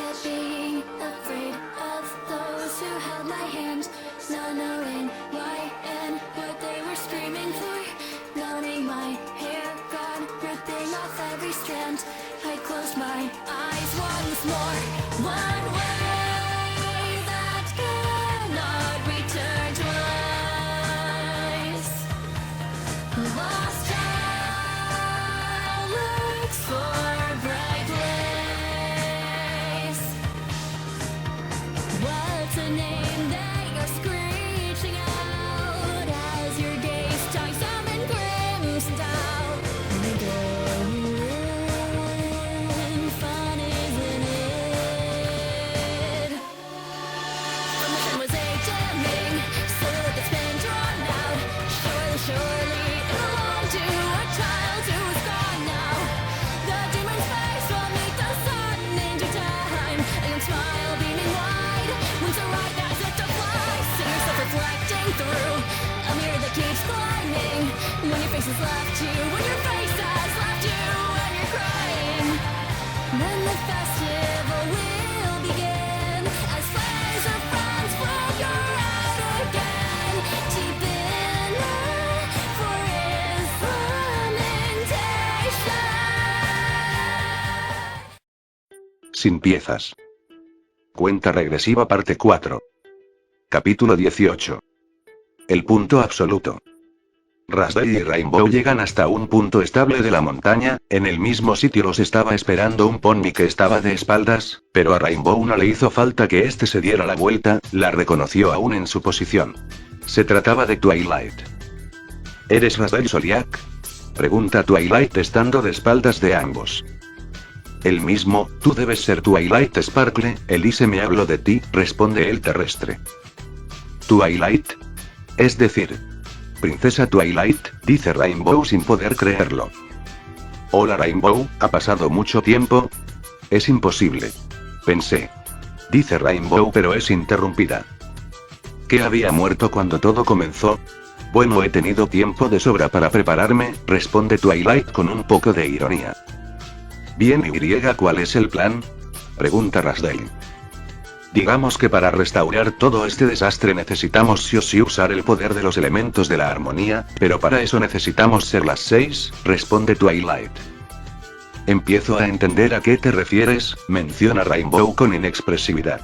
at being afraid of those who held my hand, not knowing why and what they were screaming for. Numbing my hair gone, ripping off every strand. I closed my eyes once more. One way that cannot return twice. Lost child looks for a bright place. What's a name that you're screeching out as your gaze tongue summon crimson out? Fun, isn't it? From the sun was a dimming silhouette that's been drawn out. Surely it belonged to a child who is gone now. The demon's face will meet the sun in due time. A young smile beaming wide, wings are right as if to fly. See yourself reflecting through a mirror that keeps climbing. When your face has left you, when your face has left you, and you're crying, then the festival will begin as flares of friends flicker out again. Deep in love for implementation. Sin piezas. Cuenta regresiva parte 4. Capítulo 18. El punto absoluto. Rasdale y Rainbow llegan hasta un punto estable de la montaña. En el mismo sitio los estaba esperando un pony que estaba de espaldas, pero a Rainbow no le hizo falta que éste se diera la vuelta, la reconoció aún en su posición. Se trataba de Twilight. ¿Eres Rasdale Soliak?, pregunta Twilight estando de espaldas de ambos. El mismo, tú debes ser Twilight Sparkle, Elise me habló de ti, responde el terrestre. ¿Twilight? Es decir, Princesa Twilight, dice Rainbow sin poder creerlo. Hola Rainbow, ¿ha pasado mucho tiempo? Es imposible. Pensé. Dice Rainbow pero es interrumpida. ¿Que había muerto cuando todo comenzó? Bueno, he tenido tiempo de sobra para prepararme, responde Twilight con un poco de ironía. Bien, ¿y cuál es el plan?, pregunta Rasdale. Digamos que para restaurar todo este desastre necesitamos sí o sí usar el poder de los elementos de la armonía, pero para eso necesitamos ser las 6, responde Twilight. Empiezo a entender a qué te refieres, menciona Rainbow con inexpresividad.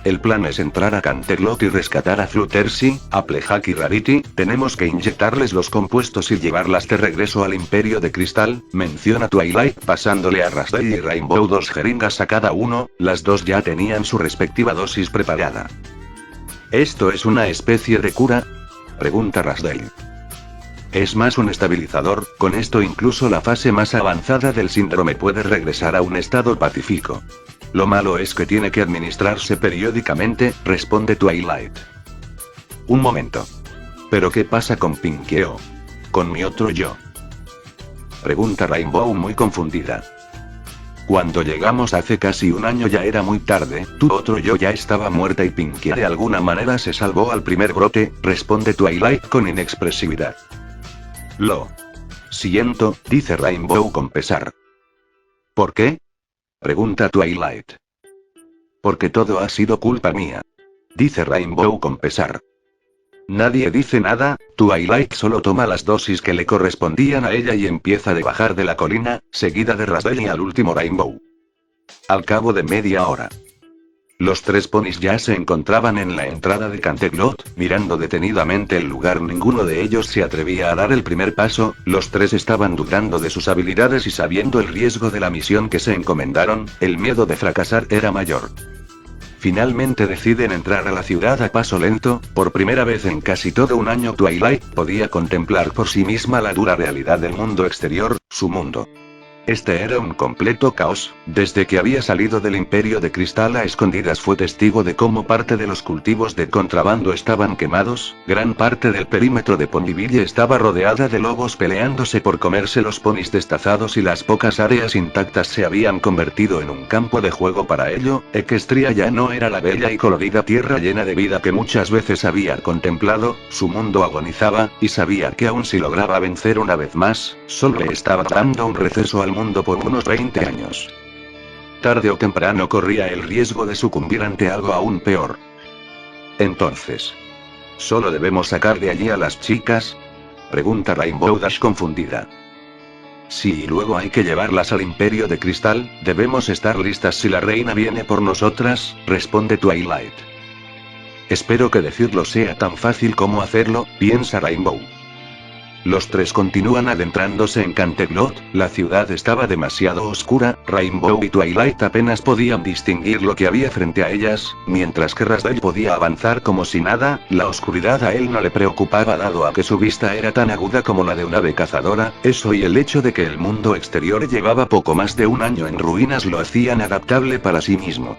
El plan es entrar a Canterlot y rescatar a Fluttershy, Applejack y Rarity. Tenemos que inyectarles los compuestos y llevarlas de regreso al Imperio de Cristal, menciona Twilight pasándole a Rasdale y Rainbow 2 jeringas a cada uno. Las dos ya tenían su respectiva dosis preparada. ¿Esto es una especie de cura?, pregunta Rasdale. Es más un estabilizador, con esto incluso la fase más avanzada del síndrome puede regresar a un estado pacífico. Lo malo es que tiene que administrarse periódicamente, responde Twilight. Un momento. ¿Pero qué pasa con Pinkeo? ¿Con mi otro yo?, pregunta Rainbow muy confundida. Cuando llegamos hace casi un año ya era muy tarde, tu otro yo ya estaba muerta y Pinkie de alguna manera se salvó al primer brote, responde Twilight con inexpresividad. Lo siento, dice Rainbow con pesar. ¿Por qué?, pregunta Twilight. Porque todo ha sido culpa mía, dice Rainbow con pesar. Nadie dice nada, Twilight solo toma las dosis que le correspondían a ella y empieza a bajar de la colina, seguida de Rasdale y al último Rainbow. Al cabo de media hora, los tres ponis ya se encontraban en la entrada de Canterlot, mirando detenidamente el lugar. Ninguno de ellos se atrevía a dar el primer paso, los tres estaban dudando de sus habilidades y sabiendo el riesgo de la misión que se encomendaron, el miedo de fracasar era mayor. Finalmente deciden entrar a la ciudad a paso lento. Por primera vez en casi todo un año Twilight podía contemplar por sí misma la dura realidad del mundo exterior, su mundo. Este era un completo caos. Desde que había salido del Imperio de Cristal a escondidas fue testigo de cómo parte de los cultivos de contrabando estaban quemados, gran parte del perímetro de Ponyville estaba rodeada de lobos peleándose por comerse los ponis destazados y las pocas áreas intactas se habían convertido en un campo de juego para ello. Equestria ya no era la bella y colorida tierra llena de vida que muchas veces había contemplado, su mundo agonizaba, y sabía que aun si lograba vencer una vez más, solo le estaba dando un receso al mundo por unos 20 años. Tarde o temprano corría el riesgo de sucumbir ante algo aún peor. Entonces, ¿solo debemos sacar de allí a las chicas?, pregunta Rainbow Dash confundida. Sí, y luego hay que llevarlas al Imperio de Cristal. Debemos estar listas si la reina viene por nosotras, responde Twilight. Espero que decirlo sea tan fácil como hacerlo, piensa Rainbow. Los tres continúan adentrándose en Canterlot. La ciudad estaba demasiado oscura, Rainbow y Twilight apenas podían distinguir lo que había frente a ellas, mientras que Rasdale podía avanzar como si nada. La oscuridad a él no le preocupaba dado a que su vista era tan aguda como la de un ave cazadora. Eso y el hecho de que el mundo exterior llevaba poco más de un año en ruinas lo hacían adaptable para sí mismo.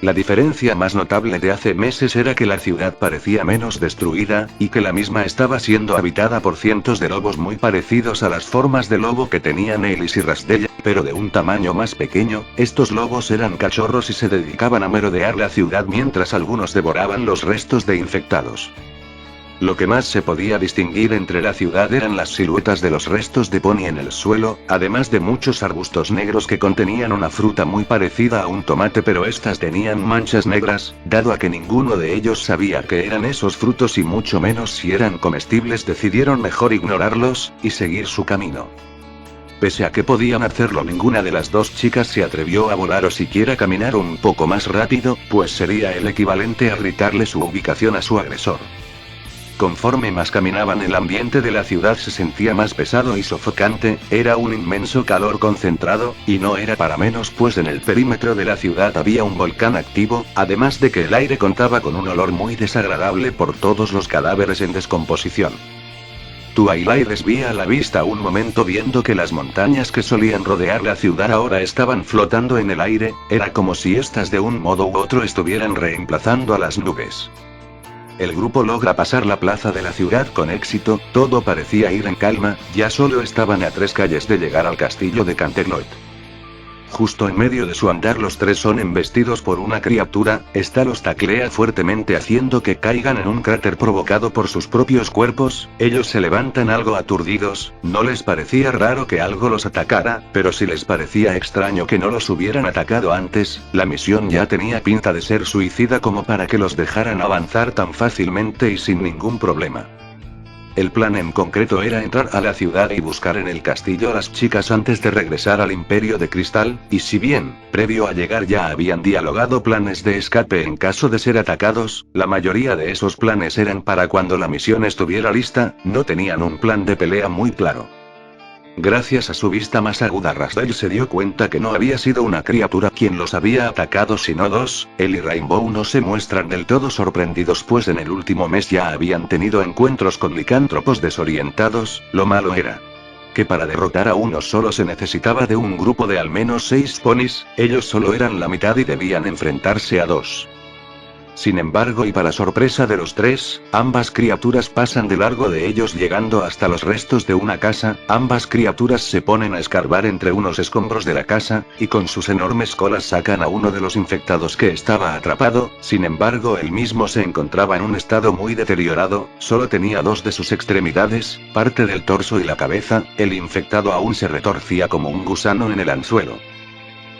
La diferencia más notable de hace meses era que la ciudad parecía menos destruida, y que la misma estaba siendo habitada por cientos de lobos muy parecidos a las formas de lobo que tenían Ellis y Rasdale, pero de un tamaño más pequeño. Estos lobos eran cachorros y se dedicaban a merodear la ciudad mientras algunos devoraban los restos de infectados. Lo que más se podía distinguir entre la ciudad eran las siluetas de los restos de pony en el suelo, además de muchos arbustos negros que contenían una fruta muy parecida a un tomate, pero estas tenían manchas negras. Dado a que ninguno de ellos sabía qué eran esos frutos y mucho menos si eran comestibles, decidieron mejor ignorarlos y seguir su camino. Pese a que podían hacerlo, ninguna de las dos chicas se atrevió a volar o siquiera caminar un poco más rápido, pues sería el equivalente a gritarle su ubicación a su agresor. Conforme más caminaban, el ambiente de la ciudad se sentía más pesado y sofocante. Era un inmenso calor concentrado, y no era para menos, pues en el perímetro de la ciudad había un volcán activo, además de que el aire contaba con un olor muy desagradable por todos los cadáveres en descomposición. Twilight desvía la vista un momento viendo que las montañas que solían rodear la ciudad ahora estaban flotando en el aire. Era como si estas de un modo u otro estuvieran reemplazando a las nubes. El grupo logra pasar la plaza de la ciudad con éxito. Todo parecía ir en calma, ya solo estaban a 3 calles de llegar al castillo de Canterlot. Justo en medio de su andar, los tres son embestidos por una criatura. Esta los taclea fuertemente haciendo que caigan en un cráter provocado por sus propios cuerpos. Ellos se levantan algo aturdidos. No les parecía raro que algo los atacara, pero sí les parecía extraño que no los hubieran atacado antes. La misión ya tenía pinta de ser suicida como para que los dejaran avanzar tan fácilmente y sin ningún problema. El plan en concreto era entrar a la ciudad y buscar en el castillo a las chicas antes de regresar al Imperio de Cristal, y si bien, previo a llegar ya habían dialogado planes de escape en caso de ser atacados, la mayoría de esos planes eran para cuando la misión estuviera lista. No tenían un plan de pelea muy claro. Gracias a su vista más aguda, Rasdale se dio cuenta que no había sido una criatura quien los había atacado, sino dos. Él y Rainbow no se muestran del todo sorprendidos, pues en el último mes ya habían tenido encuentros con licántropos desorientados. Lo malo era que para derrotar a uno solo se necesitaba de un grupo de al menos 6 ponis. Ellos solo eran la mitad y debían enfrentarse a 2. Sin embargo, y para sorpresa de los tres, ambas criaturas pasan de largo de ellos llegando hasta los restos de una casa. Ambas criaturas se ponen a escarbar entre unos escombros de la casa, y con sus enormes colas sacan a uno de los infectados que estaba atrapado. Sin embargo, él mismo se encontraba en un estado muy deteriorado, solo tenía 2 de sus extremidades, parte del torso y la cabeza. El infectado aún se retorcía como un gusano en el anzuelo.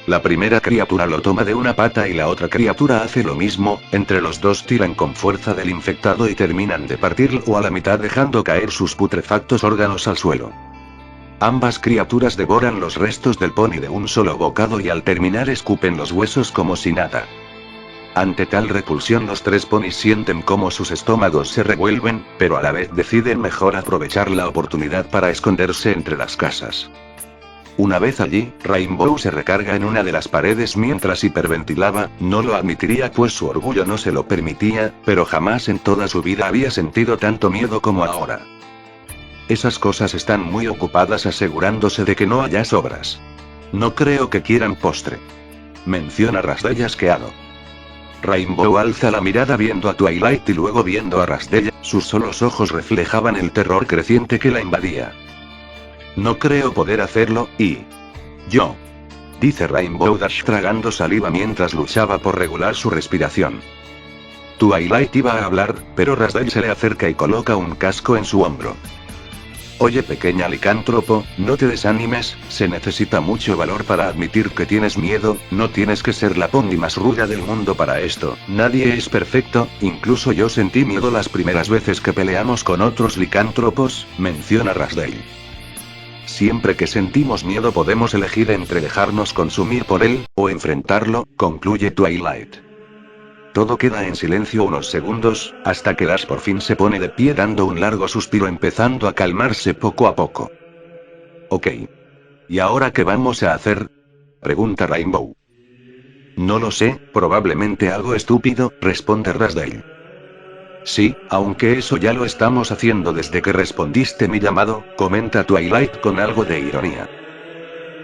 La primera criatura lo toma de una pata y la otra criatura hace lo mismo. Entre los dos tiran con fuerza del infectado y terminan de partirlo a la mitad, dejando caer sus putrefactos órganos al suelo. Ambas criaturas devoran los restos del pony de un solo bocado y al terminar escupen los huesos como si nada. Ante tal repulsión, los 3 ponis sienten cómo sus estómagos se revuelven, pero a la vez deciden mejor aprovechar la oportunidad para esconderse entre las casas. Una vez allí, Rainbow se recarga en una de las paredes mientras hiperventilaba. No lo admitiría pues su orgullo no se lo permitía, pero jamás en toda su vida había sentido tanto miedo como ahora. Esas cosas están muy ocupadas asegurándose de que no haya sobras. No creo que quieran postre, menciona Rasdale asqueado. Rainbow alza la mirada viendo a Twilight y luego viendo a Rasdale. Sus solos ojos reflejaban el terror creciente que la invadía. No creo poder hacerlo, y yo, dice Rainbow Dash tragando saliva mientras luchaba por regular su respiración. Twilight iba a hablar, pero Rasdale se le acerca y coloca un casco en su hombro. Oye pequeña licántropo, no te desanimes, se necesita mucho valor para admitir que tienes miedo, no tienes que ser la pony más ruda del mundo para esto, nadie es perfecto, incluso yo sentí miedo las primeras veces que peleamos con otros licántropos, menciona Rasdale. Siempre que sentimos miedo podemos elegir entre dejarnos consumir por él, o enfrentarlo, concluye Twilight. Todo queda en silencio unos segundos, hasta que Dash por fin se pone de pie dando un largo suspiro empezando a calmarse poco a poco. Ok. ¿Y ahora qué vamos a hacer? Pregunta Rainbow. No lo sé, probablemente algo estúpido, responde Rasdale. Sí, aunque eso ya lo estamos haciendo desde que respondiste mi llamado, comenta Twilight con algo de ironía.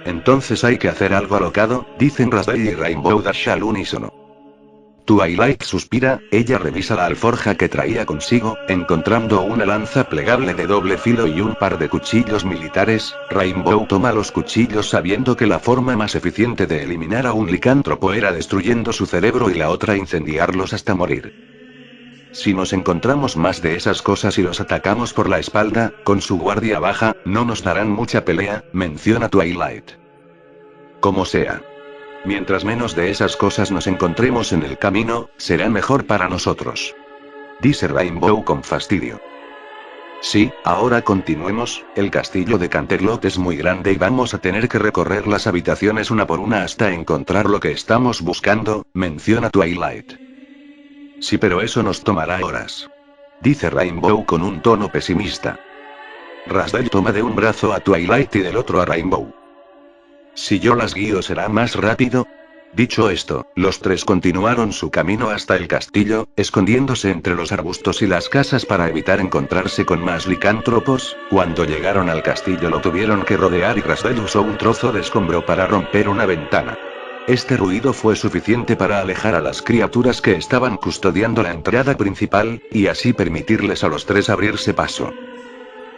Entonces hay que hacer algo alocado, dicen Rasdale y Rainbow Dash al unísono. Twilight suspira, ella revisa la alforja que traía consigo, encontrando una lanza plegable de doble filo y un par de cuchillos militares. Rainbow toma los cuchillos sabiendo que la forma más eficiente de eliminar a un licántropo era destruyendo su cerebro y la otra incendiarlos hasta morir. Si nos encontramos más de esas cosas y los atacamos por la espalda, con su guardia baja, no nos darán mucha pelea, menciona Twilight. Como sea. Mientras menos de esas cosas nos encontremos en el camino, será mejor para nosotros. Dice Rainbow con fastidio. Sí, ahora continuemos, el castillo de Canterlot es muy grande y vamos a tener que recorrer las habitaciones una por una hasta encontrar lo que estamos buscando, menciona Twilight. Sí, pero eso nos tomará horas. Dice Rainbow con un tono pesimista. Rasdale toma de un brazo a Twilight y del otro a Rainbow. Si yo las guío será más rápido. Dicho esto, los tres continuaron su camino hasta el castillo, escondiéndose entre los arbustos y las casas para evitar encontrarse con más licántropos. Cuando llegaron al castillo lo tuvieron que rodear y Rasdale usó un trozo de escombro para romper una ventana. Este ruido fue suficiente para alejar a las criaturas que estaban custodiando la entrada principal, y así permitirles a los tres abrirse paso.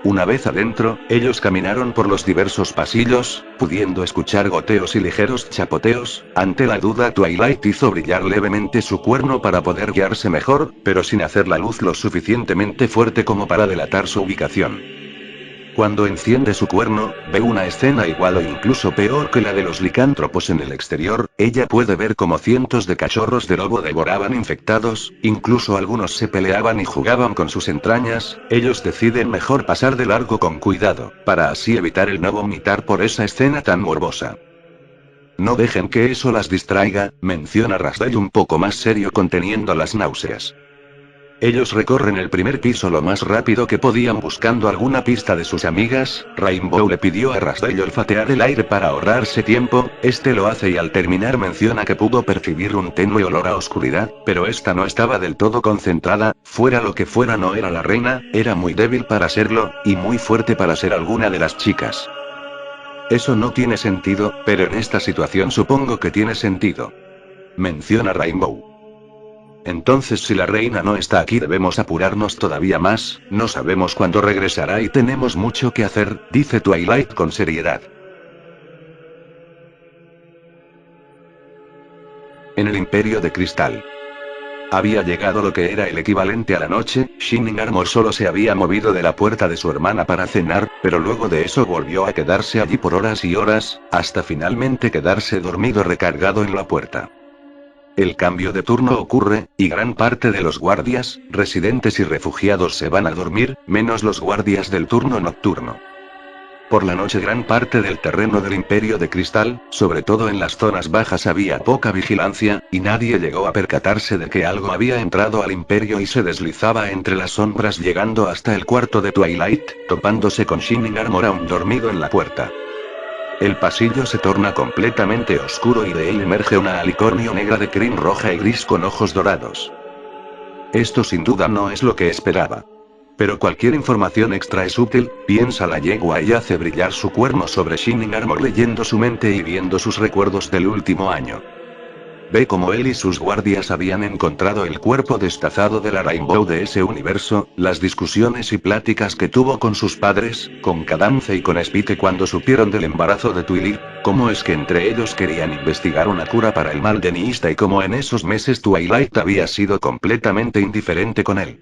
Una vez adentro, ellos caminaron por los diversos pasillos, pudiendo escuchar goteos y ligeros chapoteos. Ante la duda, Twilight hizo brillar levemente su cuerno para poder guiarse mejor, pero sin hacer la luz lo suficientemente fuerte como para delatar su ubicación. Cuando enciende su cuerno, ve una escena igual o incluso peor que la de los licántropos en el exterior. Ella puede ver cómo cientos de cachorros de lobo devoraban infectados, incluso algunos se peleaban y jugaban con sus entrañas. Ellos deciden mejor pasar de largo con cuidado, para así evitar el no vomitar por esa escena tan morbosa. No dejen que eso las distraiga, menciona Rasdale un poco más serio conteniendo las náuseas. Ellos recorren el primer piso lo más rápido que podían buscando alguna pista de sus amigas. Rainbow le pidió a Rasdale olfatear el aire para ahorrarse tiempo, este lo hace y al terminar menciona que pudo percibir un tenue olor a oscuridad, pero esta no estaba del todo concentrada, fuera lo que fuera no era la reina, era muy débil para serlo, y muy fuerte para ser alguna de las chicas. Eso no tiene sentido, pero en esta situación supongo que tiene sentido. Menciona Rainbow. Entonces si la reina no está aquí debemos apurarnos todavía más, no sabemos cuándo regresará y tenemos mucho que hacer, dice Twilight con seriedad. En el Imperio de Cristal. Había llegado lo que era el equivalente a la noche. Shining Armor solo se había movido de la puerta de su hermana para cenar, pero luego de eso volvió a quedarse allí por horas y horas, hasta finalmente quedarse dormido recargado en la puerta. El cambio de turno ocurre, y gran parte de los guardias, residentes y refugiados se van a dormir, menos los guardias del turno nocturno. Por la noche gran parte del terreno del Imperio de Cristal, sobre todo en las zonas bajas había poca vigilancia, y nadie llegó a percatarse de que algo había entrado al Imperio y se deslizaba entre las sombras llegando hasta el cuarto de Twilight, topándose con Shining Armor aún dormido en la puerta. El pasillo se torna completamente oscuro y de él emerge una alicornio negra de crin roja y gris con ojos dorados. Esto sin duda no es lo que esperaba. Pero cualquier información extra es útil, piensa la yegua y hace brillar su cuerno sobre Shining Armor leyendo su mente y viendo sus recuerdos del último año. Ve cómo él y sus guardias habían encontrado el cuerpo destazado de la Rainbow de ese universo, las discusiones y pláticas que tuvo con sus padres, con Cadance y con Spike cuando supieron del embarazo de Twilight, cómo es que entre ellos querían investigar una cura para el mal de Niista y cómo en esos meses Twilight había sido completamente indiferente con él.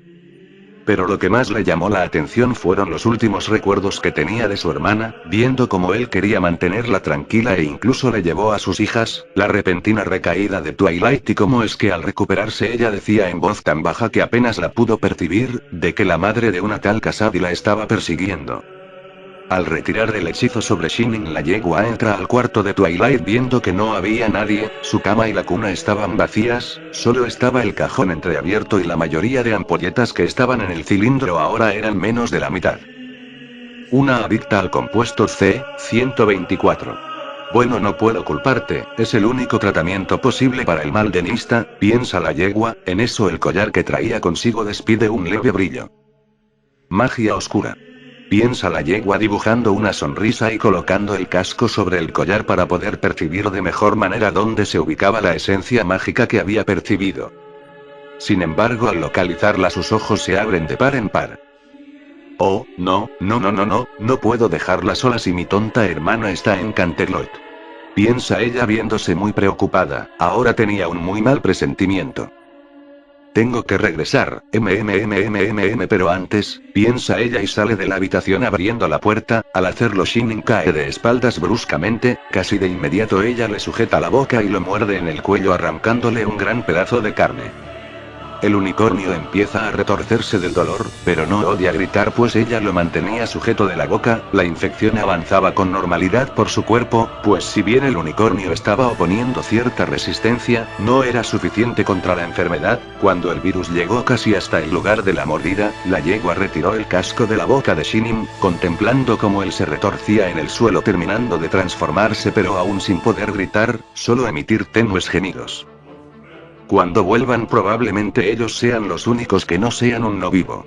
Pero lo que más le llamó la atención fueron los últimos recuerdos que tenía de su hermana, viendo cómo él quería mantenerla tranquila e incluso le llevó a sus hijas, la repentina recaída de Twilight y cómo es que al recuperarse ella decía en voz tan baja que apenas la pudo percibir, de que la madre de una tal Kasadi la estaba persiguiendo. Al retirar el hechizo sobre Shining, la yegua entra al cuarto de Twilight viendo que no había nadie, su cama y la cuna estaban vacías, solo estaba el cajón entreabierto y la mayoría de ampolletas que estaban en el cilindro ahora eran menos de la mitad. Una adicta al compuesto C-124. Bueno, no puedo culparte, es el único tratamiento posible para el mal de Nista, piensa la yegua, en eso el collar que traía consigo despide un leve brillo. Magia oscura. Piensa la yegua dibujando una sonrisa y colocando el casco sobre el collar para poder percibir de mejor manera dónde se ubicaba la esencia mágica que había percibido. Sin embargo, al localizarla sus ojos se abren de par en par. Oh, no puedo dejarla sola si mi tonta hermana está en Canterlot. Piensa ella viéndose muy preocupada, ahora tenía un muy mal presentimiento. Tengo que regresar, pero antes, piensa ella y sale de la habitación abriendo la puerta, al hacerlo Shining cae de espaldas bruscamente, casi de inmediato ella le sujeta la boca y lo muerde en el cuello arrancándole un gran pedazo de carne. El unicornio empieza a retorcerse del dolor, pero no odia gritar pues ella lo mantenía sujeto de la boca, la infección avanzaba con normalidad por su cuerpo, pues si bien el unicornio estaba oponiendo cierta resistencia, no era suficiente contra la enfermedad. Cuando el virus llegó casi hasta el lugar de la mordida, la yegua retiró el casco de la boca de Shining, contemplando cómo él se retorcía en el suelo terminando de transformarse pero aún sin poder gritar, solo emitir tenues gemidos. Cuando vuelvan probablemente ellos sean los únicos que no sean un no vivo.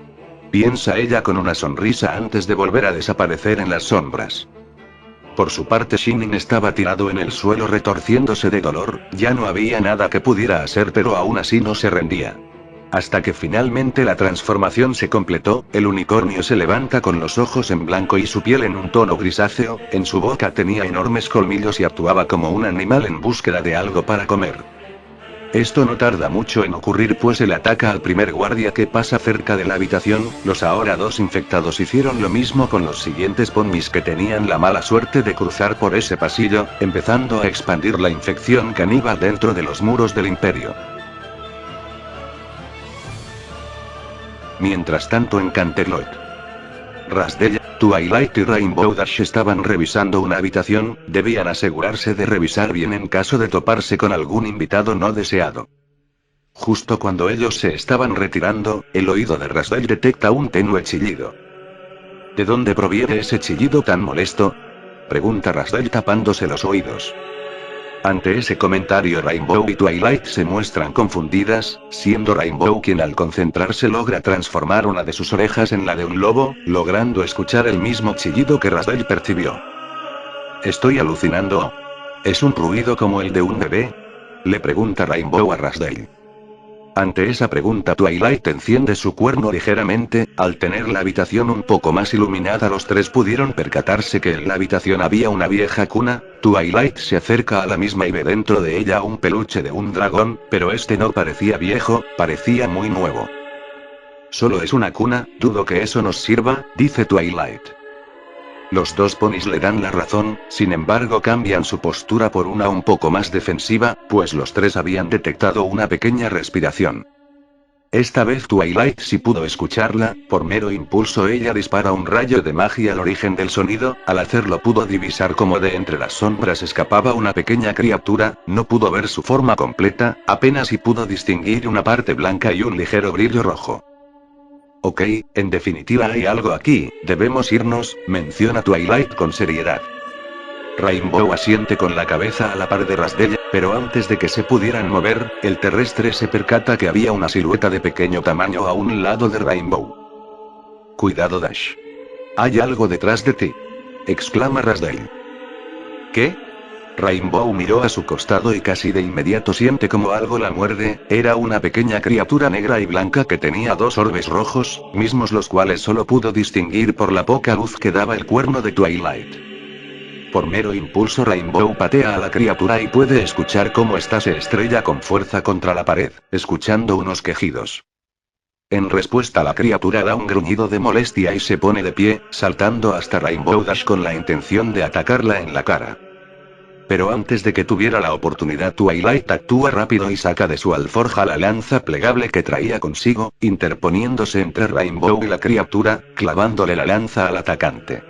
Piensa ella con una sonrisa antes de volver a desaparecer en las sombras. Por su parte Shining estaba tirado en el suelo retorciéndose de dolor, ya no había nada que pudiera hacer pero aún así no se rendía. Hasta que finalmente la transformación se completó, el unicornio se levanta con los ojos en blanco y su piel en un tono grisáceo, en su boca tenía enormes colmillos y actuaba como un animal en búsqueda de algo para comer. Esto no tarda mucho en ocurrir pues él ataca al primer guardia que pasa cerca de la habitación, los ahora dos infectados hicieron lo mismo con los siguientes ponis que tenían la mala suerte de cruzar por ese pasillo, empezando a expandir la infección caníbal dentro de los muros del imperio. Mientras tanto en Canterlot, Rasdell, Twilight y Rainbow Dash estaban revisando una habitación, debían asegurarse de revisar bien en caso de toparse con algún invitado no deseado. Justo cuando ellos se estaban retirando, el oído de Rasdell detecta un tenue chillido. ¿De dónde proviene ese chillido tan molesto?, pregunta Rasdell tapándose los oídos. Ante ese comentario Rainbow y Twilight se muestran confundidas, siendo Rainbow quien al concentrarse logra transformar una de sus orejas en la de un lobo, logrando escuchar el mismo chillido que Rasdell percibió. ¿Estoy alucinando? ¿Es un ruido como el de un bebé?, le pregunta Rainbow a Rasdell. Ante esa pregunta Twilight enciende su cuerno ligeramente, al tener la habitación un poco más iluminada los tres pudieron percatarse que en la habitación había una vieja cuna. Twilight se acerca a la misma y ve dentro de ella un peluche de un dragón, pero este no parecía viejo, parecía muy nuevo. Solo es una cuna, dudo que eso nos sirva, dice Twilight. Los dos ponis le dan la razón, sin embargo cambian su postura por una un poco más defensiva, pues los tres habían detectado una pequeña respiración. Esta vez Twilight sí pudo escucharla, por mero impulso ella dispara un rayo de magia al origen del sonido, al hacerlo pudo divisar como de entre las sombras escapaba una pequeña criatura, no pudo ver su forma completa, apenas si pudo distinguir una parte blanca y un ligero brillo rojo. Ok, en definitiva hay algo aquí, debemos irnos, menciona Twilight con seriedad. Rainbow asiente con la cabeza a la par de Rasdell, pero antes de que se pudieran mover, el terrestre se percata que había una silueta de pequeño tamaño a un lado de Rainbow. Cuidado Dash. Hay algo detrás de ti, exclama Rasdell. ¿Qué? Rainbow miró a su costado y casi de inmediato siente como algo la muerde, era una pequeña criatura negra y blanca que tenía dos orbes rojos, mismos los cuales solo pudo distinguir por la poca luz que daba el cuerno de Twilight. Por mero impulso Rainbow patea a la criatura y puede escuchar cómo ésta se estrella con fuerza contra la pared, escuchando unos quejidos. En respuesta, la criatura da un gruñido de molestia y se pone de pie, saltando hasta Rainbow Dash con la intención de atacarla en la cara. Pero antes de que tuviera la oportunidad, Twilight actúa rápido y saca de su alforja la lanza plegable que traía consigo, interponiéndose entre Rainbow y la criatura, clavándole la lanza al atacante.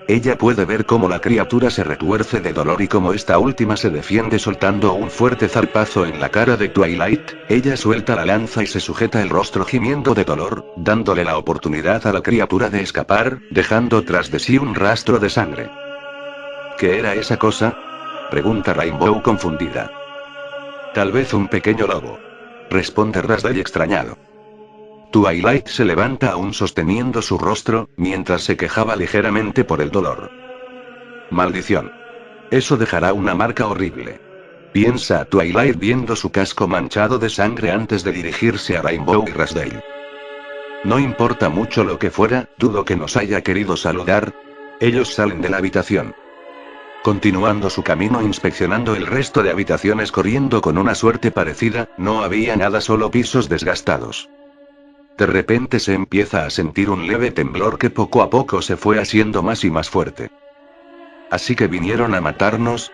Ella puede ver cómo la criatura se retuerce de dolor y cómo esta última se defiende soltando un fuerte zarpazo en la cara de Twilight. Ella suelta la lanza y se sujeta el rostro gimiendo de dolor, dándole la oportunidad a la criatura de escapar, dejando tras de sí un rastro de sangre. ¿Qué era esa cosa?, pregunta Rainbow confundida. Tal vez un pequeño lobo, responde Rasdell extrañado. Twilight se levanta aún sosteniendo su rostro, mientras se quejaba ligeramente por el dolor. Maldición. Eso dejará una marca horrible. Piensa Twilight viendo su casco manchado de sangre antes de dirigirse a Rainbow y Rasdell. No importa mucho lo que fuera, dudo que nos haya querido saludar. Ellos salen de la habitación. Continuando su camino inspeccionando el resto de habitaciones corriendo con una suerte parecida, no había nada, solo pisos desgastados. De repente se empieza a sentir un leve temblor que poco a poco se fue haciendo más y más fuerte. Así que vinieron a matarnos.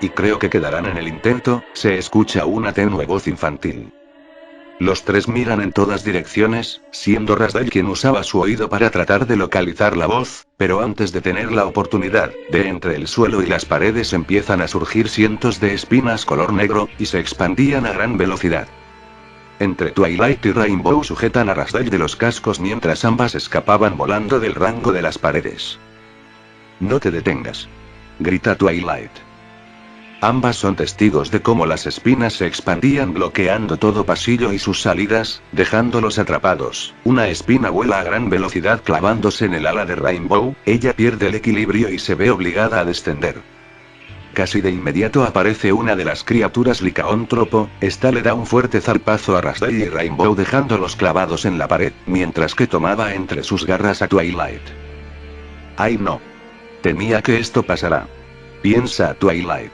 Y creo que quedarán en el intento, se escucha una tenue voz infantil. Los tres miran en todas direcciones, siendo Rasdell quien usaba su oído para tratar de localizar la voz, pero antes de tener la oportunidad, de entre el suelo y las paredes empiezan a surgir cientos de espinas color negro, y se expandían a gran velocidad. Entre Twilight y Rainbow sujetan a Rasdell de los cascos mientras ambas escapaban volando del rango de las paredes. No te detengas, grita Twilight. Ambas son testigos de cómo las espinas se expandían bloqueando todo pasillo y sus salidas, dejándolos atrapados. Una espina vuela a gran velocidad clavándose en el ala de Rainbow, ella pierde el equilibrio y se ve obligada a descender. Casi de inmediato aparece una de las criaturas licaóntropo, esta le da un fuerte zarpazo a Rasdell y Rainbow dejándolos clavados en la pared, mientras que tomaba entre sus garras a Twilight. ¡Ay no! Temía que esto pasara, piensa Twilight.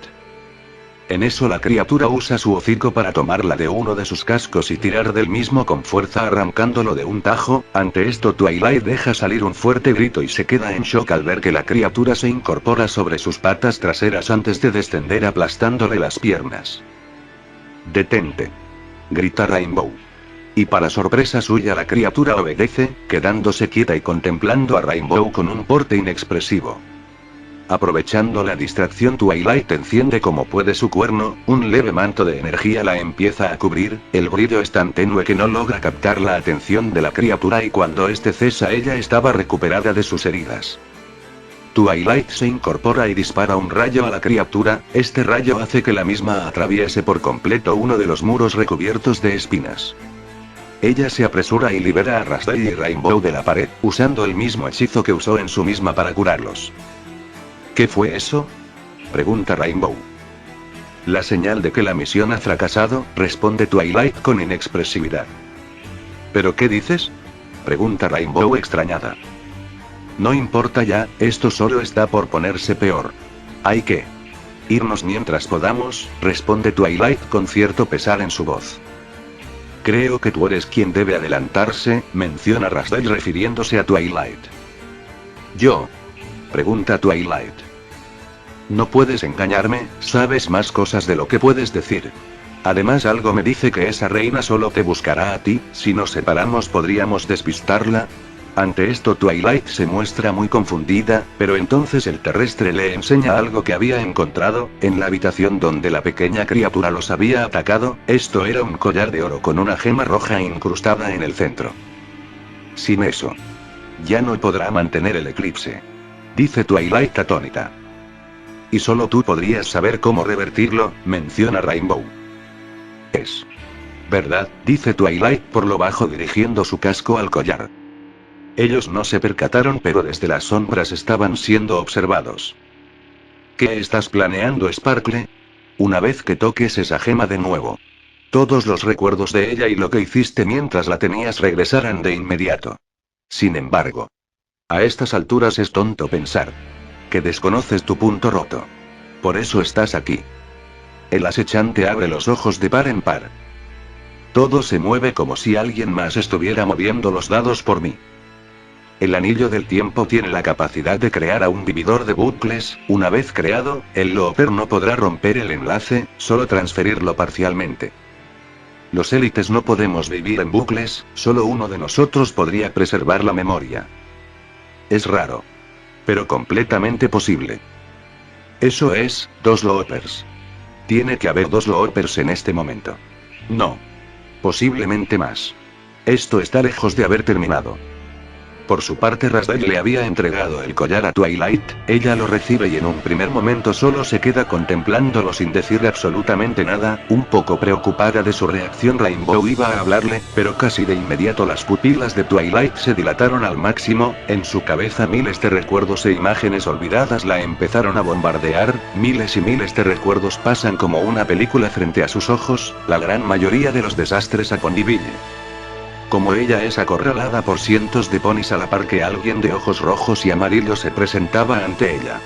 En eso la criatura usa su hocico para tomarla de uno de sus cascos y tirar del mismo con fuerza arrancándolo de un tajo. Ante esto Twilight deja salir un fuerte grito y se queda en shock al ver que la criatura se incorpora sobre sus patas traseras antes de descender aplastándole las piernas. «Detente», grita Rainbow. Y para sorpresa suya la criatura obedece, quedándose quieta y contemplando a Rainbow con un porte inexpresivo. Aprovechando la distracción, Twilight enciende como puede su cuerno, un leve manto de energía la empieza a cubrir, el brillo es tan tenue que no logra captar la atención de la criatura y cuando este cesa ella estaba recuperada de sus heridas. Twilight se incorpora y dispara un rayo a la criatura, este rayo hace que la misma atraviese por completo uno de los muros recubiertos de espinas. Ella se apresura y libera a Rasdell y Rainbow de la pared, usando el mismo hechizo que usó en su misma para curarlos. ¿Qué fue eso?, pregunta Rainbow. La señal de que la misión ha fracasado, responde Twilight con inexpresividad. ¿Pero qué dices?, pregunta Rainbow extrañada. No importa ya, esto solo está por ponerse peor. Hay que irnos mientras podamos, responde Twilight con cierto pesar en su voz. Creo que tú eres quien debe adelantarse, menciona Rasdell refiriéndose a Twilight. ¿Yo?, pregunta Twilight. No puedes engañarme, sabes más cosas de lo que puedes decir. Además algo me dice que esa reina solo te buscará a ti, si nos separamos podríamos despistarla. Ante esto Twilight se muestra muy confundida, pero entonces el terrestre le enseña algo que había encontrado, en la habitación donde la pequeña criatura los había atacado. Esto era un collar de oro con una gema roja incrustada en el centro. Sin eso, ya no podrá mantener el eclipse, dice Twilight atónita. Y solo tú podrías saber cómo revertirlo, menciona Rainbow. Es verdad, dice Twilight por lo bajo dirigiendo su casco al collar. Ellos no se percataron pero desde las sombras estaban siendo observados. ¿Qué estás planeando, Sparkle? Una vez que toques esa gema de nuevo, todos los recuerdos de ella y lo que hiciste mientras la tenías regresarán de inmediato. Sin embargo, a estas alturas es tonto pensar que desconoces tu punto roto. Por eso estás aquí. El acechante abre los ojos de par en par. Todo se mueve como si alguien más estuviera moviendo los dados por mí. El anillo del tiempo tiene la capacidad de crear a un vividor de bucles. Una vez creado, el Looper no podrá romper el enlace, solo transferirlo parcialmente. Los élites no podemos vivir en bucles, solo uno de nosotros podría preservar la memoria. Es raro. Pero completamente posible. Eso es, 2 Loopers. Tiene que haber 2 Loopers en este momento. No. Posiblemente más. Esto está lejos de haber terminado. Por su parte, Rasdale le había entregado el collar a Twilight. Ella lo recibe y en un primer momento solo se queda contemplándolo sin decir absolutamente nada, un poco preocupada de su reacción. Rainbow iba a hablarle, pero casi de inmediato las pupilas de Twilight se dilataron al máximo. En su cabeza miles de recuerdos e imágenes olvidadas la empezaron a bombardear. Miles y miles de recuerdos pasan como una película frente a sus ojos, la gran mayoría de los desastres a Ponyville. Como ella es acorralada por cientos de ponis a la par que alguien de ojos rojos y amarillos se presentaba ante ella.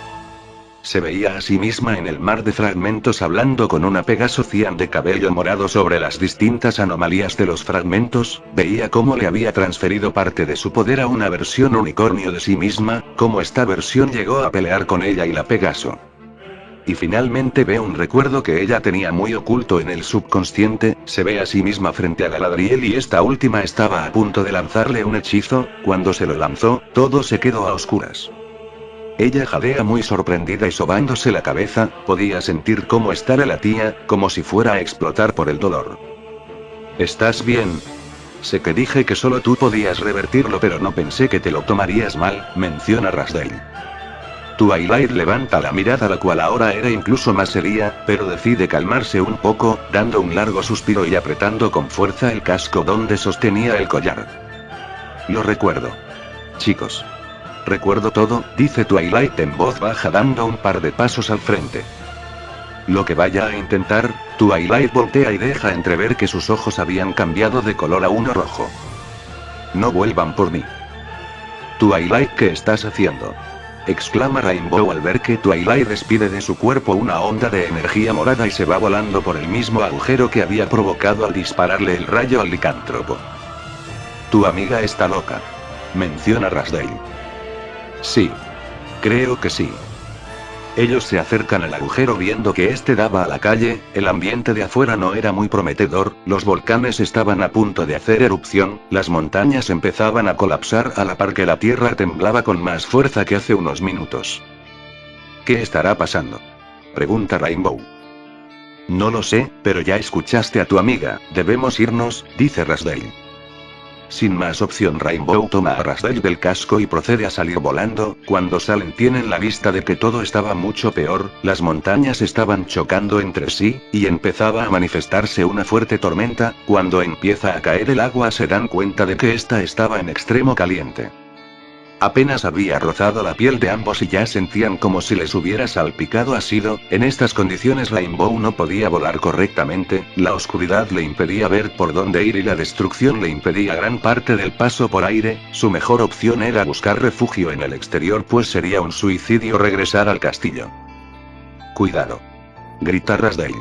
Se veía a sí misma en el mar de fragmentos hablando con una Pegaso cian de cabello morado sobre las distintas anomalías de los fragmentos. Veía cómo le había transferido parte de su poder a una versión unicornio de sí misma, cómo esta versión llegó a pelear con ella y la Pegaso. Y finalmente ve un recuerdo que ella tenía muy oculto en el subconsciente. Se ve a sí misma frente a Galadriel y esta última estaba a punto de lanzarle un hechizo. Cuando se lo lanzó, todo se quedó a oscuras. Ella jadea muy sorprendida y sobándose la cabeza. Podía sentir cómo estaba la tía, como si fuera a explotar por el dolor. ¿Estás bien? Sé que dije que solo tú podías revertirlo, pero no pensé que te lo tomarías mal, menciona Rasdale. Twilight levanta la mirada, la cual ahora era incluso más seria, pero decide calmarse un poco, dando un largo suspiro y apretando con fuerza el casco donde sostenía el collar. Lo recuerdo. Chicos. Recuerdo todo, dice Twilight en voz baja dando un par de pasos al frente. Lo que vaya a intentar. Twilight voltea y deja entrever que sus ojos habían cambiado de color a uno rojo. No vuelvan por mí. Twilight, ¿qué estás haciendo? Exclama Rainbow al ver que Twilight despide de su cuerpo una onda de energía morada y se va volando por el mismo agujero que había provocado al dispararle el rayo al licántropo. Tu amiga está loca. Menciona Rasdale. Sí. Creo que sí. Ellos se acercan al agujero viendo que este daba a la calle. El ambiente de afuera no era muy prometedor, los volcanes estaban a punto de hacer erupción, las montañas empezaban a colapsar a la par que la tierra temblaba con más fuerza que hace unos minutos. ¿Qué estará pasando? Pregunta Rainbow. No lo sé, pero ya escuchaste a tu amiga, debemos irnos, dice Rasdale. Sin más opción, Rainbow toma a Rasdale del casco y procede a salir volando. Cuando salen tienen la vista de que todo estaba mucho peor, las montañas estaban chocando entre sí, y empezaba a manifestarse una fuerte tormenta. Cuando empieza a caer el agua se dan cuenta de que esta estaba en extremo caliente. Apenas había rozado la piel de ambos y ya sentían como si les hubiera salpicado ácido. En estas condiciones Rainbow no podía volar correctamente, la oscuridad le impedía ver por dónde ir y la destrucción le impedía gran parte del paso por aire. Su mejor opción era buscar refugio en el exterior, pues sería un suicidio regresar al castillo. Cuidado. Grita Rasdale.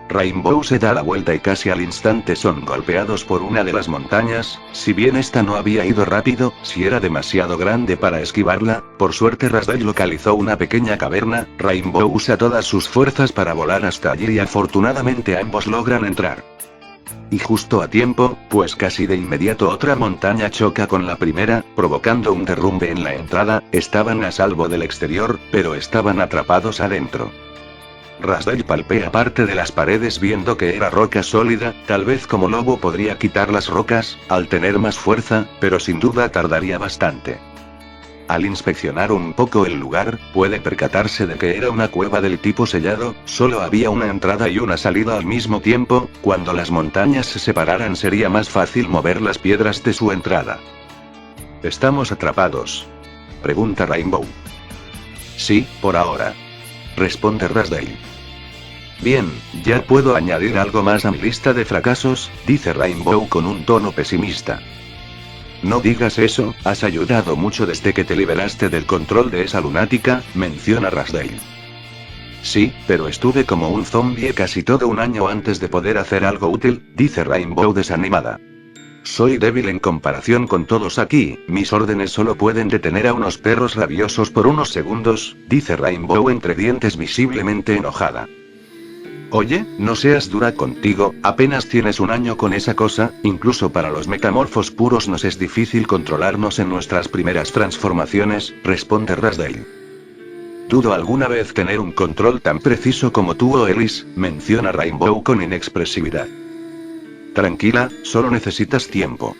Rainbow se da la vuelta y casi al instante son golpeados por una de las montañas. Si bien esta no había ido rápido, si era demasiado grande para esquivarla, por suerte Rasdale localizó una pequeña caverna. Rainbow usa todas sus fuerzas para volar hasta allí y afortunadamente ambos logran entrar. Y justo a tiempo, pues casi de inmediato otra montaña choca con la primera, provocando un derrumbe en la entrada. Estaban a salvo del exterior, pero estaban atrapados adentro. Rasdale palpea parte de las paredes viendo que era roca sólida. Tal vez como lobo podría quitar las rocas, al tener más fuerza, pero sin duda tardaría bastante. Al inspeccionar un poco el lugar, puede percatarse de que era una cueva del tipo sellado. Solo había una entrada y una salida al mismo tiempo. Cuando las montañas se separaran sería más fácil mover las piedras de su entrada. ¿Estamos atrapados?, pregunta Rainbow. Sí, por ahora, responde Rasdale. Bien, ya puedo añadir algo más a mi lista de fracasos, dice Rainbow con un tono pesimista. No digas eso, has ayudado mucho desde que te liberaste del control de esa lunática, menciona Rasdale. Sí, pero estuve como un zombie casi todo un año antes de poder hacer algo útil, dice Rainbow desanimada. Soy débil en comparación con todos aquí, mis órdenes solo pueden detener a unos perros rabiosos por unos segundos, dice Rainbow entre dientes visiblemente enojada. Oye, no seas dura contigo, apenas tienes un año con esa cosa, incluso para los metamorfos puros nos es difícil controlarnos en nuestras primeras transformaciones, responde Rasdale. Dudo alguna vez tener un control tan preciso como tú o Ellis, menciona Rainbow con inexpresividad. Tranquila, solo necesitas tiempo.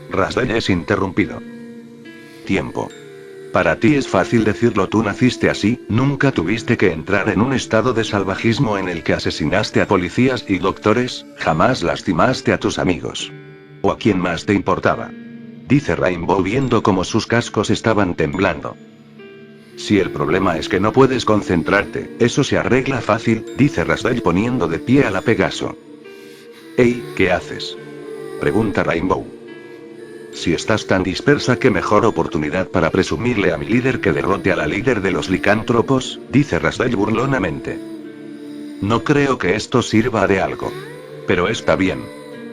Rasdale es interrumpido. Tiempo. Para ti es fácil decirlo, tú naciste así, nunca tuviste que entrar en un estado de salvajismo en el que asesinaste a policías y doctores, jamás lastimaste a tus amigos. ¿O a quién más te importaba? Dice Rainbow viendo cómo sus cascos estaban temblando. Si el problema es que no puedes concentrarte, eso se arregla fácil, dice Rasdale poniendo de pie a la Pegaso. Hey, ¿qué haces? Pregunta Rainbow. Si estás tan dispersa, qué mejor oportunidad para presumirle a mi líder que derrote a la líder de los licántropos, dice Rasdale burlonamente. No creo que esto sirva de algo. Pero está bien.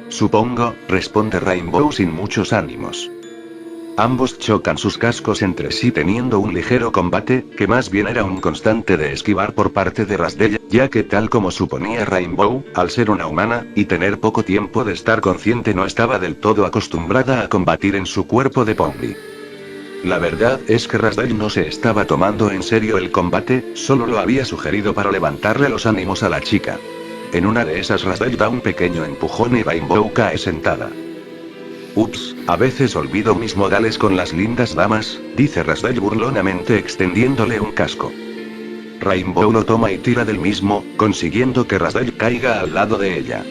Supongo, responde Rainbow sin muchos ánimos. Ambos chocan sus cascos entre sí teniendo un ligero combate, que más bien era un constante de esquivar por parte de Rasdale, ya que tal como suponía Rainbow, al ser una humana, y tener poco tiempo de estar consciente no estaba del todo acostumbrada a combatir en su cuerpo de Pombi. La verdad es que Rasdale no se estaba tomando en serio el combate, solo lo había sugerido para levantarle los ánimos a la chica. En una de esas Rasdale da un pequeño empujón y Rainbow cae sentada. Ups, a veces olvido mis modales con las lindas damas, dice Rasdale burlonamente extendiéndole un casco. Rainbow lo toma y tira del mismo, consiguiendo que Rasdale caiga al lado de ella.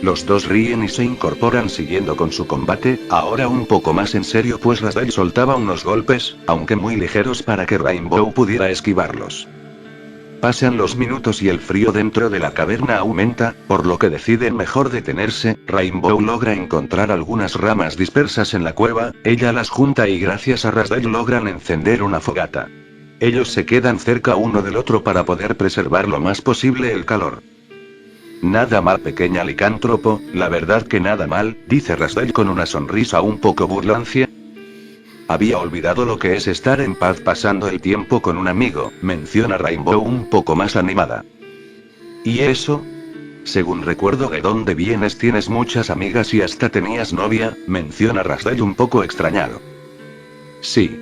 Los dos ríen y se incorporan siguiendo con su combate, ahora un poco más en serio pues Rasdale soltaba unos golpes, aunque muy ligeros para que Rainbow pudiera esquivarlos. Pasan los minutos y el frío dentro de la caverna aumenta, por lo que deciden mejor detenerse. Rainbow logra encontrar algunas ramas dispersas en la cueva, ella las junta y gracias a Rasdale logran encender una fogata. Ellos se quedan cerca uno del otro para poder preservar lo más posible el calor. Nada mal, pequeña licántropo, la verdad que nada mal, dice Rasdale con una sonrisa un poco burlancia. Había olvidado lo que es estar en paz pasando el tiempo con un amigo, menciona Rainbow un poco más animada. ¿Y eso? Según recuerdo de dónde vienes tienes muchas amigas y hasta tenías novia, menciona Rasdale un poco extrañado. Sí.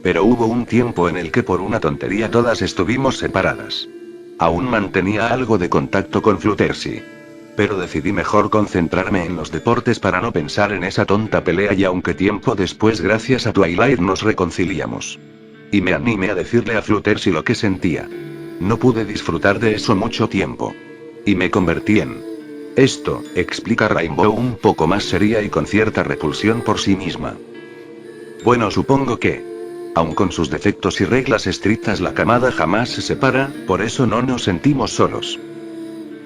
Pero hubo un tiempo en el que por una tontería todas estuvimos separadas. Aún mantenía algo de contacto con Fluttershy. Pero decidí mejor concentrarme en los deportes para no pensar en esa tonta pelea y aunque tiempo después gracias a Twilight nos reconciliamos. Y me animé a decirle a Fluttershy lo que sentía. No pude disfrutar de eso mucho tiempo. Y me convertí en... Esto, explica Rainbow un poco más seria y con cierta repulsión por sí misma. Bueno, supongo que... Aun con sus defectos y reglas estrictas la camada jamás se separa, por eso no nos sentimos solos.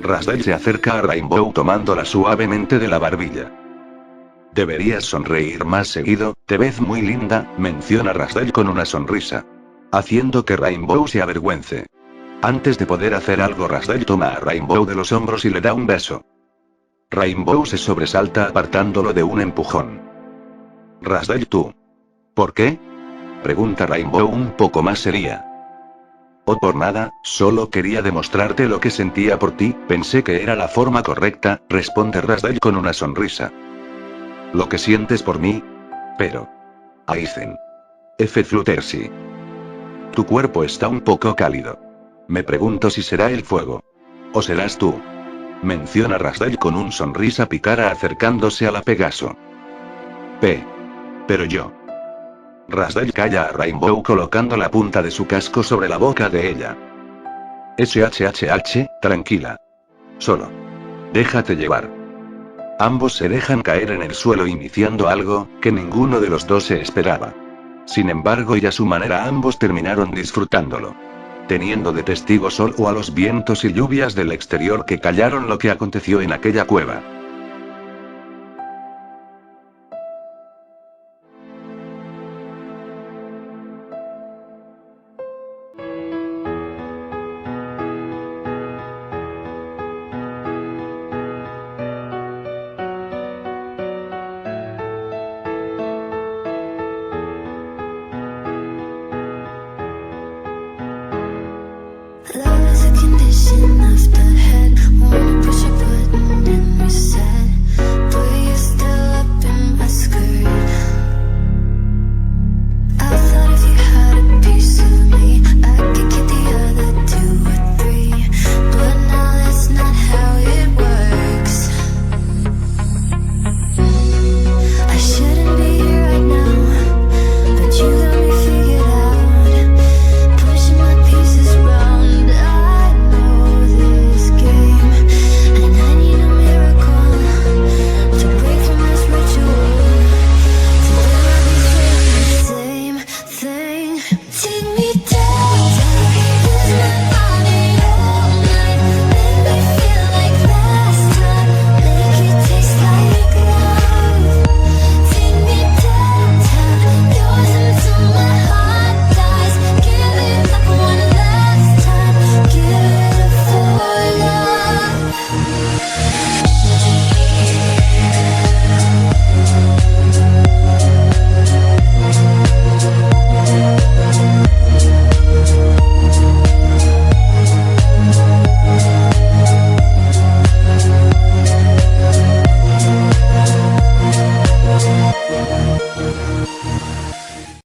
Rasdale se acerca a Rainbow tomándola suavemente de la barbilla. Deberías sonreír más seguido, te ves muy linda, menciona Rasdale con una sonrisa. Haciendo que Rainbow se avergüence. Antes de poder hacer algo Rasdale toma a Rainbow de los hombros y le da un beso. Rainbow se sobresalta apartándolo de un empujón. Rasdale, tú. ¿Por qué? Pregunta Rainbow un poco más seria. Oh, por nada, solo quería demostrarte lo que sentía por ti, pensé que era la forma correcta, responde Rasdale con una sonrisa. ¿Lo que sientes por mí? Pero... Aizen. F. Fluttershy. Tu cuerpo está un poco cálido. Me pregunto si será el fuego. ¿O serás tú? Menciona Rasdale con un sonrisa pícara acercándose a la Pegaso. Pero yo... Rasdale calla a Rainbow colocando la punta de su casco sobre la boca de ella. Tranquila. Solo. Déjate llevar. Ambos se dejan caer en el suelo iniciando algo, que ninguno de los dos se esperaba. Sin embargo y a su manera ambos terminaron disfrutándolo. Teniendo de testigo solo a los vientos y lluvias del exterior que callaron lo que aconteció en aquella cueva. enough